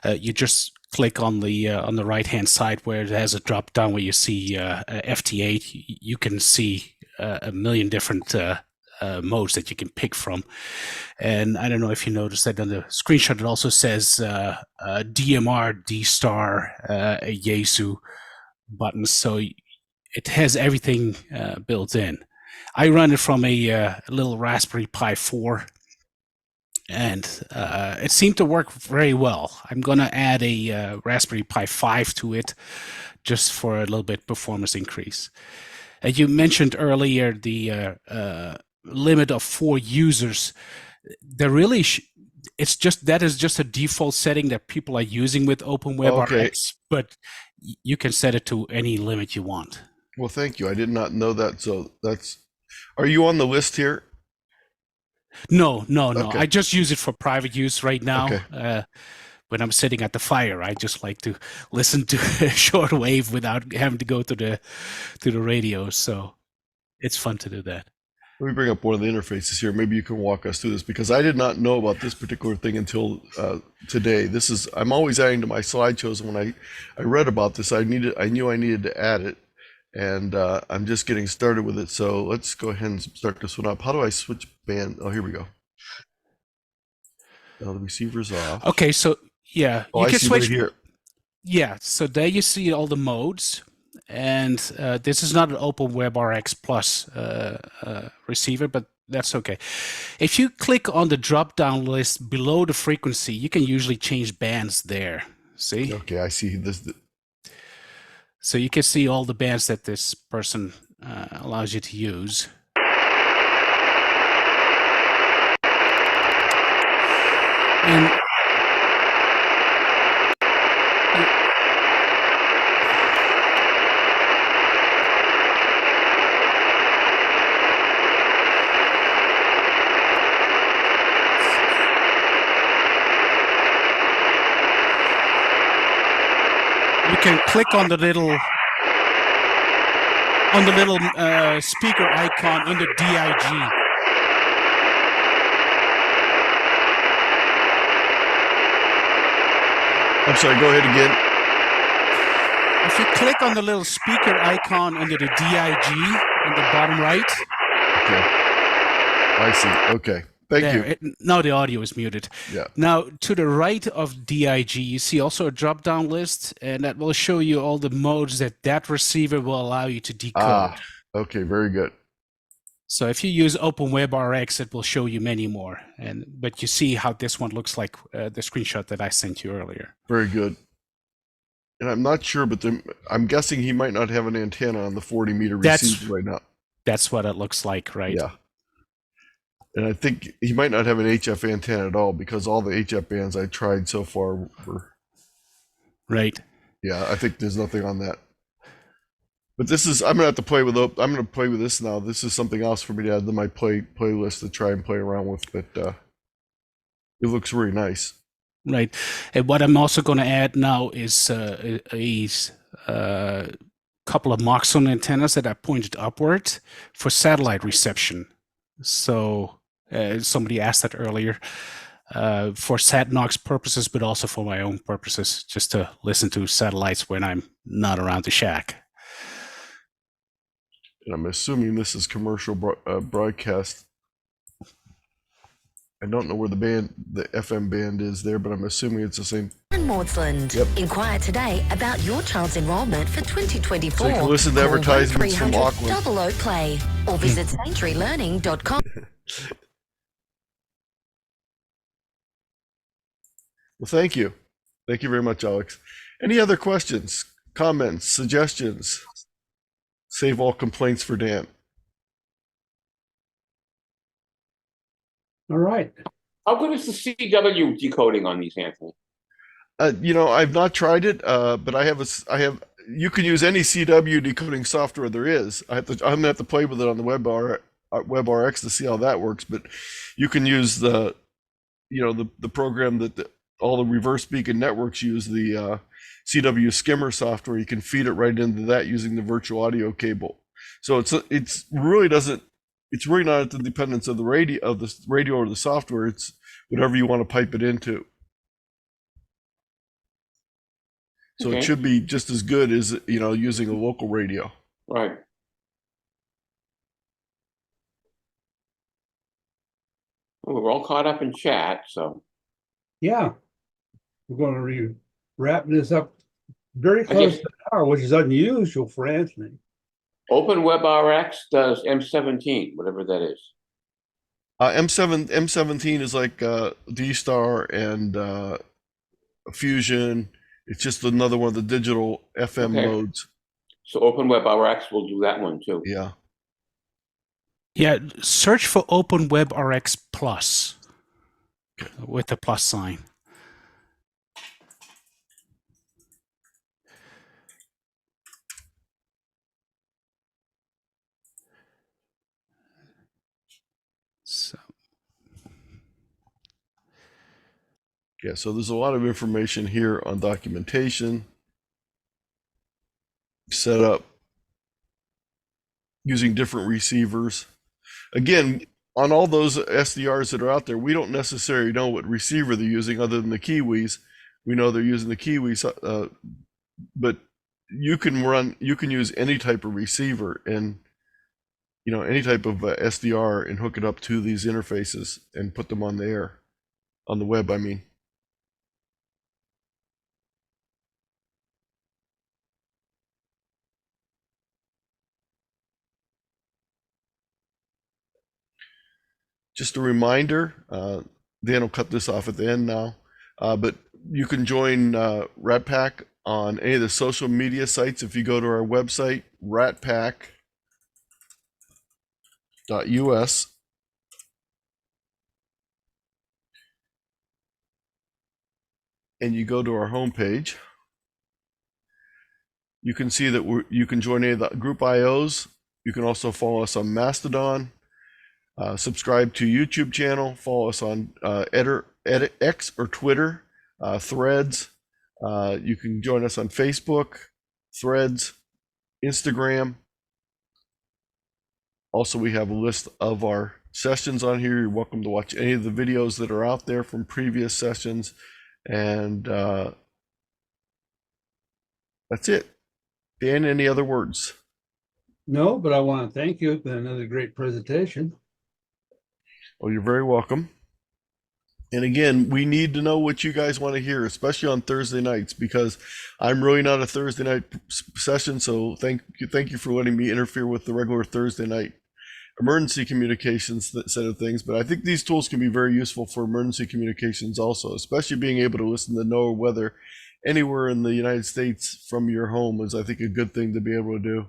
You just click on the right hand side where it has a drop down where you see FT8. You can see a million different modes that you can pick from. And I don't know if you noticed that on the screenshot, it also says DMR, D-Star, a Yaesu buttons. So it has everything built in. I run it from a little Raspberry Pi 4, and it seemed to work very well. I'm going to add a Raspberry Pi 5 to it just for a little bit performance increase. You mentioned earlier the limit of 4 users. There really it's just that is just a default setting that people are using with OpenWebRX, but you can set it to any limit you want. Well, thank you. I did not know that. So that's. Are you on the list here? No. Okay. I just use it for private use right now. Okay. When I'm sitting at the fire, I just like to listen to shortwave without having to go to the radio. So it's fun to do that. Let me bring up one of the interfaces here. Maybe you can walk us through this, because I did not know about this particular thing until today. I'm always adding to my slideshows, and when I read about this, I knew I needed to add it, and I'm just getting started with it. So let's go ahead and start this one up. How do I switch band? Oh, here we go. Now the receiver's off. Okay, so yeah, you can switch right here. Yeah, so there you see all the modes. And this is not an OpenWebRX Plus receiver, but that's okay. If you click on the drop-down list below the frequency, you can usually change bands there. See? Okay, I see this. So you can see all the bands that this person allows you to use. And click on the little speaker icon under DIG. I'm sorry, go ahead again. If you click on the little speaker icon under the DIG in the bottom right. Okay. I see. Okay. Thank you. Now the audio is muted. Yeah. Now to the right of DIG, you see also a drop-down list, and that will show you all the modes that receiver will allow you to decode. Okay, very good. So if you use OpenWebRx, it will show you many more. But you see how this one looks like the screenshot that I sent you earlier. Very good. And I'm not sure, but I'm guessing he might not have an antenna on the 40-meter receiver right now. That's what it looks like, right? Yeah. And I think he might not have an HF antenna at all, because all the HF bands I tried so far were. Right. Yeah, I think there's nothing on that. But this is, I'm gonna have to play with. I'm gonna play with this now. This is something else for me to add to my playlist to try and play around with. But it looks really nice. Right. And what I'm also going to add now is a couple of Moxon antennas that are pointed upward for satellite reception. So somebody asked that earlier. For SatNox purposes, but also for my own purposes, just to listen to satellites when I'm not around the shack. And I'm assuming this is commercial broadcast. I don't know where the FM band is there, but I'm assuming it's the same. Maudsley. Yep. Inquire today about your child's enrollment for 2024. So you can listen to advertisements from Auckland. Double O Play or visit sanctuarylearning.com. Well, thank you. Thank you very much, Alex. Any other questions, comments, suggestions? Save all complaints for Dan. All right. How good is the CW decoding on these, Anthony? I've not tried it, but I have. You can use any CW decoding software there is. I'm gonna have to play with it on the WebRx to see how that works. But you can use the program that all the reverse beacon networks use, the CW skimmer software. You can feed it right into that using the virtual audio cable. So it's really not at the dependence of the radio or the software. It's whatever you want to pipe it into. So Okay. It should be just as good as using a local radio. Right. Well, we're all caught up in chat, so. Yeah. We're going to be wrapping this up very close to an hour, which is unusual for Anthony. OpenWebRx does M17, whatever that is. M17 is like D-Star and Fusion. It's just another one of the digital FM modes. So OpenWebRx will do that one too. Yeah. Yeah, search for OpenWebRx Plus with the plus sign. So. Yeah, so there's a lot of information here on documentation, set up using different receivers. Again, on all those SDRs that are out there, we don't necessarily know what receiver they're using other than the Kiwis. We know they're using the Kiwis, but you can use any type of receiver and any type of SDR and hook it up to these interfaces and put them on the air, on the web, I mean. Just a reminder, Dan will cut this off at the end now, but you can join RATPAC on any of the social media sites. If you go to our website, ratpac.us, and you go to our homepage, you can see that you can join any of the group IOs. You can also follow us on Mastodon. Subscribe to YouTube channel, follow us on X or Twitter, Threads. You can join us on Facebook, Threads, Instagram. Also, we have a list of our sessions on here. You're welcome to watch any of the videos that are out there from previous sessions. And that's it. Dan, any other words? No, but I want to thank you for another great presentation. Well, you're very welcome. And again, we need to know what you guys want to hear, especially on Thursday nights, because I'm really not a Thursday night session. So thank you for letting me interfere with the regular Thursday night emergency communications set of things. But I think these tools can be very useful for emergency communications also, especially being able to listen to NOAA weather anywhere in the United States from your home is, I think, a good thing to be able to do.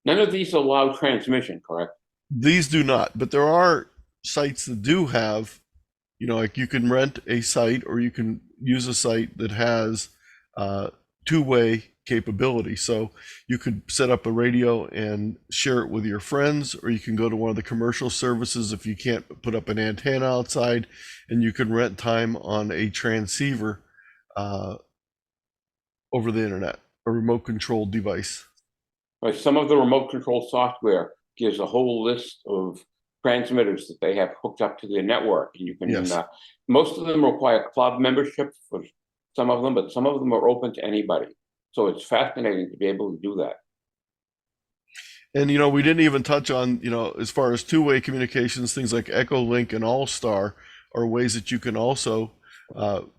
None of these allow transmission, correct? These do not, but there are sites that do have, like you can rent a site or you can use a site that has two-way capability. So you could set up a radio and share it with your friends, or you can go to one of the commercial services if you can't put up an antenna outside, and you can rent time on a transceiver over the internet, a remote controlled device. Right, some of the remote control software gives a whole list of transmitters that they have hooked up to their network, and you can. Yes. Most of them require club membership for some of them, but some of them are open to anybody. So it's fascinating to be able to do that. And we didn't even touch on as far as two-way communications, things like Echolink and All-Star are ways that you can also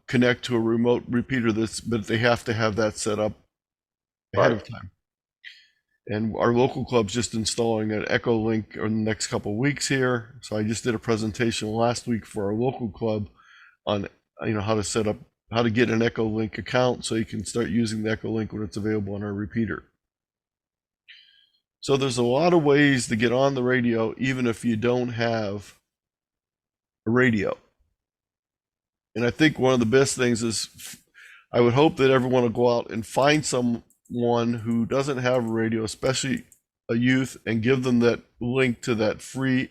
connect to a remote repeater. But they have to have that set up ahead of time. And our local club's just installing an Echolink in the next couple of weeks here. So I just did a presentation last week for our local club on how to get an Echolink account so you can start using the Echolink when it's available on our repeater. So there's a lot of ways to get on the radio even if you don't have a radio. And I think one of the best things is I would hope that everyone will go out and find someone who doesn't have a radio, especially a youth, and give them that link to that free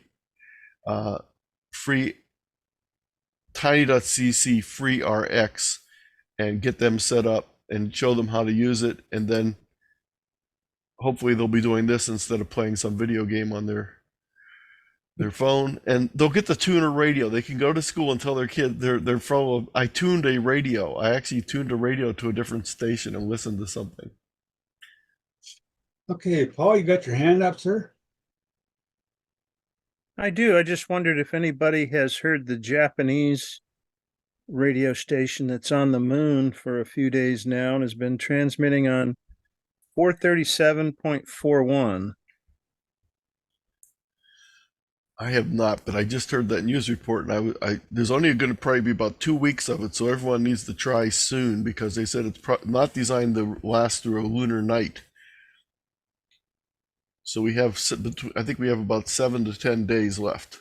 tiny.cc free RX and get them set up and show them how to use it. And then hopefully they'll be doing this instead of playing some video game on their phone, and they'll get the tuner radio. They can go to school and tell their kid they're from, I tuned a radio. I actually tuned a radio to a different station and listened to something. Okay, Paul, you got your hand up, sir? I do. I just wondered if anybody has heard the Japanese radio station that's on the moon for a few days now and has been transmitting on 437.41. I have not, but I just heard that news report, and there's only going to probably be about 2 weeks of it, so everyone needs to try soon because they said it's not designed to last through a lunar night. So I think we have about 7 to 10 days left.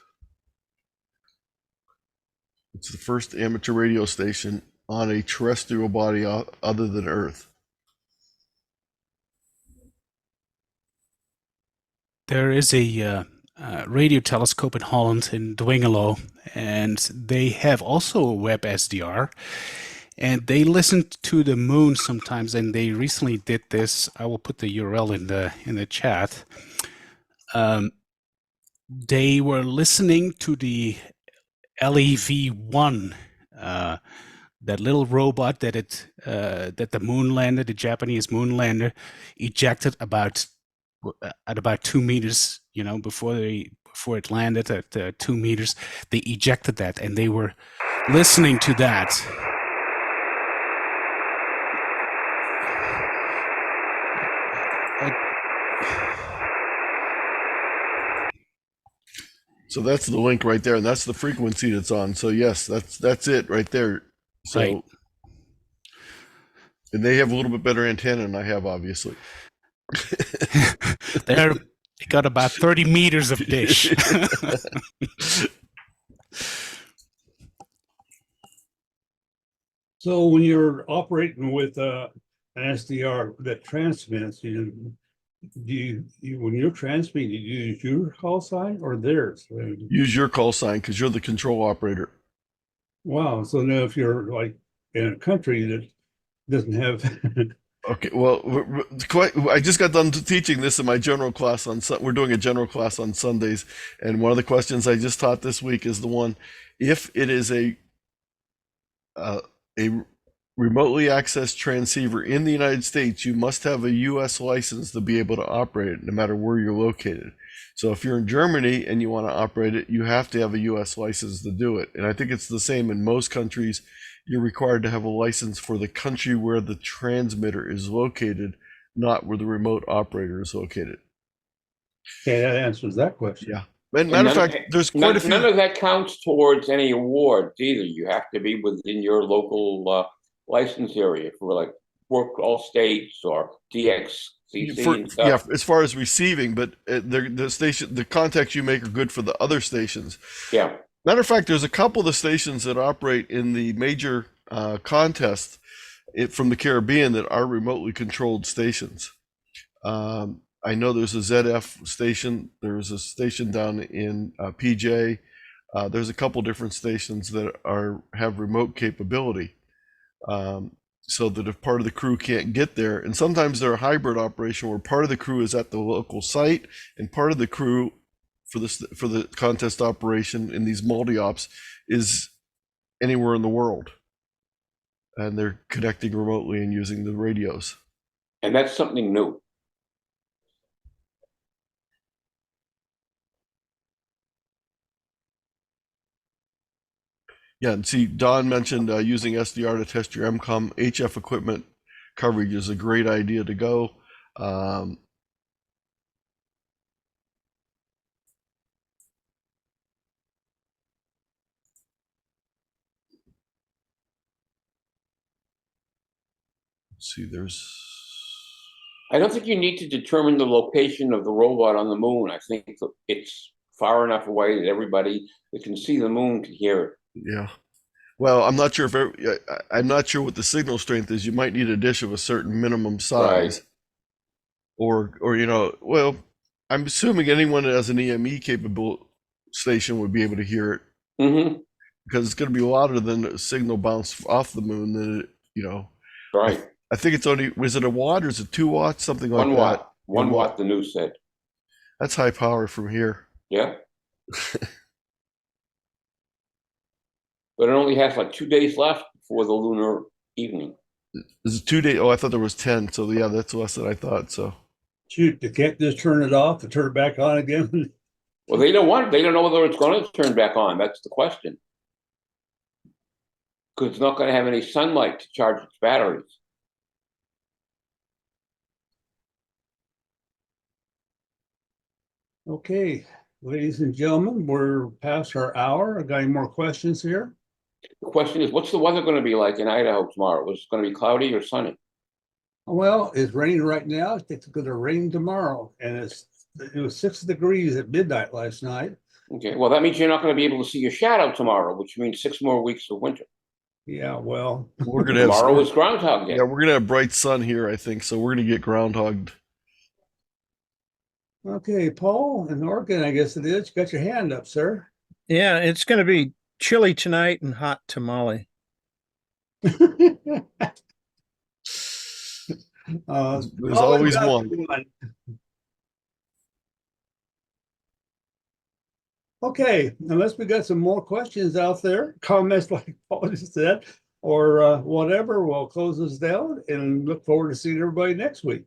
It's the first amateur radio station on a terrestrial body other than Earth. There is a radio telescope in Holland, in Dwingelo, and they have also a web SDR, and they listen to the moon sometimes, and they recently did this. I will put the URL in the chat. They were listening to the LEV-1, that little robot that the moon lander, the Japanese moon lander, ejected at about 2 meters, before it landed at 2 meters. They ejected that, and they were listening to that. So that's the link right there, and that's the frequency that's on. So yes, that's it right there. So, right. And they have a little bit better antenna than I have, obviously. They got about 30 meters of dish. So when you're operating with an SDR that transmits, when you're transmitting, do you use your call sign or theirs? Use your call sign because you're the control operator. Wow. So now if you're like in a country that doesn't have Okay, well, I just got done teaching this in my general class we're doing a general class on Sundays, and one of the questions I just taught this week is the one, if it is a remotely accessed transceiver in the United States, you must have a U.S. license to be able to operate it, no matter where you're located. So if you're in Germany and you want to operate it, you have to have a U.S. license to do it. And I think it's the same in most countries. You're required to have a license for the country where the transmitter is located, not where the remote operator is located. Okay, that answers that question. Yeah. And matter of fact, there's quite a few. None of that counts towards any awards either. You have to be within your local license area for like work all states or DXCC and stuff. Yeah, as far as receiving, but the contacts you make are good for the other stations. Yeah. Matter of fact, there's a couple of the stations that operate in the major contests from the Caribbean that are remotely controlled stations. I know there's a ZF station. There's a station down in PJ. There's a couple different stations that have remote capability, so that if part of the crew can't get there, and sometimes they're a hybrid operation where part of the crew is at the local site and part of the crew for the contest operation in these multi-ops is anywhere in the world, and they're connecting remotely and using the radios. And that's something new. Yeah, and see, Don mentioned using SDR to test your MCOM HF equipment coverage is a great idea to go. Let's see, I don't think you need to determine the location of the robot on the moon. I think it's far enough away that everybody that can see the moon can hear it. Yeah. Well, I'm not sure I'm not sure what the signal strength is. You might need a dish of a certain minimum size, right. or well, I'm assuming anyone that has an EME capable station would be able to hear it, because it's going to be louder than a signal bounced off the moon. Than right. I think it's only, was it a watt or is it 2 watts, something like 1 watt. that? 1 watt. The news said. That's high power from here. Yeah. But it only has like 2 days left before the lunar evening. Is it 2 days? Oh, I thought there was 10. So yeah, that's less than I thought. So Shoot, they can't just turn it off and turn it back on again. Well, they don't know whether it's going to turn back on. That's the question. Because it's not going to have any sunlight to charge its batteries. Okay, ladies and gentlemen, we're past our hour. Got any more questions here? The question is, what's the weather going to be like in Idaho tomorrow? Was it going to be cloudy or sunny? Well, it's raining right now. It's going to rain tomorrow, and it was 6 degrees at midnight last night. Okay, well, that means you're not going to be able to see your shadow tomorrow, which means 6 more weeks of winter. Yeah, well, we're gonna have tomorrow is Groundhog Day. Yeah, we're gonna have bright sun here, I think. So we're gonna get groundhogged. Okay, Paul in Oregon, I guess it is. You got your hand up, sir. Yeah, it's going to be chilly tonight and hot tamale. There's always one. Okay, unless we got some more questions out there, comments like Paul just said, or whatever, we'll close this down and look forward to seeing everybody next week.